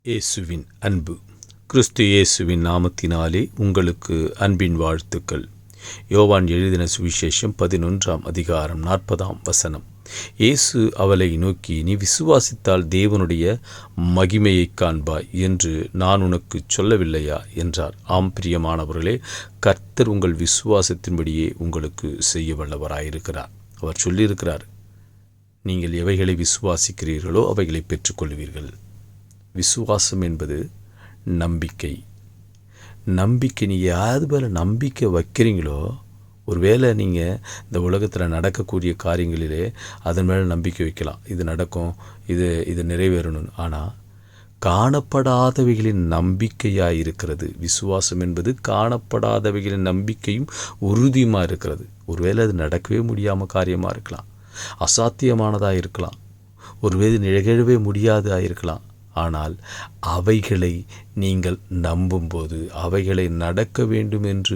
இயேசுவின் அன்பு. கிறிஸ்து இயேசுவின் நாமத்தினாலே உங்களுக்கு அன்பின் வாழ்த்துக்கள். யோவான் எழுதின சுவிசேஷம் 11ஆம் அதிகாரம் 40ஆம் வசனம். இயேசு அவளை நோக்கி, நீ விசுவாசித்தால் தேவனுடைய மகிமையைக் காண்பாய் என்று நான் உனக்கு சொல்லவில்லையா என்றார். ஆம் பிரியமானவர்களே, கர்த்தர் உங்கள் விசுவாசத்தின்படியே உங்களுக்கு செய்ய வல்லவராயிருக்கிறார். அவர் சொல்லியிருக்கிறார், நீங்கள் எவைகளை விசுவாசிக்கிறீர்களோ அவைகளை பெற்றுக்கொள்வீர்கள். விசுவாசம் என்பது நம்பிக்கை. நீ யாரு மேலே நம்பிக்கை வைக்கிறீங்களோ, ஒருவேளை நீங்கள் இந்த உலகத்தில் நடக்கக்கூடிய காரியங்களிலே அதன் மேலே நம்பிக்கை வைக்கலாம், இது நடக்கும், இது நிறைவேறணும். ஆனால் காணப்படாதவைகளின் நம்பிக்கையாக இருக்கிறது விசுவாசம் என்பது. காணப்படாதவைகளின் நம்பிக்கையும் உறுதியுமாக இருக்கிறது. ஒருவேளை அது நடக்கவே முடியாமல் காரியமாக இருக்கலாம், அசாத்தியமானதாக இருக்கலாம், ஒருவேளை நிகழவே முடியாததாக இருக்கலாம். ஆனால் அவைகளை நீங்கள் நம்பும்போது, அவைகளை நடக்க வேண்டும் என்று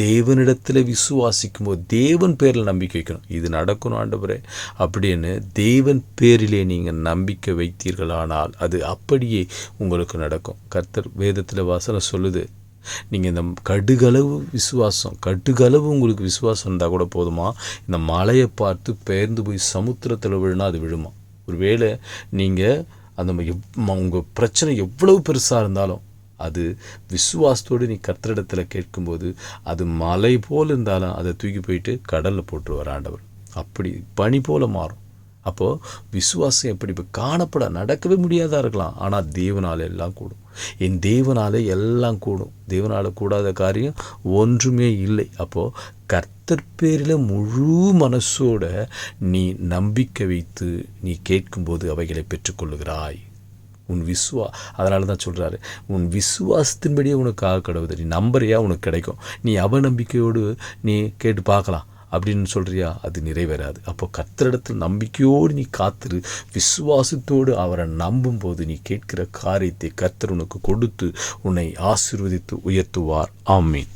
தேவனிடத்தில் விசுவாசிக்கும்போது, தேவன் பேரில் நம்பிக்கை வைக்கணும். இது நடக்கணும் ஆண்டவரே அப்படின்னு தேவன் பேரிலே நீங்கள் நம்பிக்கை வைத்தீர்களானால் அது அப்படியே உங்களுக்கு நடக்கும். கர்த்தர் வேதத்தில் வசனம் சொல்லுது, நீங்கள் இந்த கடுகளவு உங்களுக்கு விசுவாசம் இருந்தால் கூட போதுமா, இந்த மலையை பார்த்து பெயர்ந்து போய் சமுத்திரத்தில் விழுனா அது விழுமா. ஒருவேளை நீங்கள் அந்த உங்கள் பிரச்சனை எவ்வளவு பெருசாக இருந்தாலும் அது விசுவாசத்தோடு நீ கர்த்தரிடத்தில் கேட்கும்போது, அது மலை போல் இருந்தாலும் அதை தூக்கி போயிட்டு கடலில் போட்டுருவார் ஆண்டவர். அப்படி பனி போல் மாறும். அப்போது விசுவாசம் எப்படி இப்போ நடக்கவே முடியாதா இருக்கலாம், ஆனால் தேவனால் எல்லாம் கூடும். என் தேவனாலே எல்லாம் கூடும். தேவனால் கூடாத காரியம் ஒன்றுமே இல்லை. அப்போது கர்த்தர் பேரில் முழு மனசோட நீ நம்பிக்கை வைத்து நீ கேட்கும்போது அவைகளை பெற்றுக்கொள்ளுகிறாய். அதனால தான் சொல்கிறாரு, உன் விசுவாசத்தின்படியே உனக்கு ஆக கடவுது. நீ நம்புறியா, உனக்கு கிடைக்கும். நீ அவநம்பிக்கையோடு நீ கேட்டு பார்க்கலாம் அப்படின்னு சொல்கிறியா, அது நிறைவேறாது. அப்போ கர்த்தரிடத்தில் நம்பிக்கையோடு நீ காத்திரு. விசுவாசத்தோடு அவரை நம்பும்போது நீ கேட்கிற காரியத்தை கர்த்தர் உனக்கு கொடுத்து உன்னை ஆசீர்வதித்து உயர்த்துவார். ஆமீன்.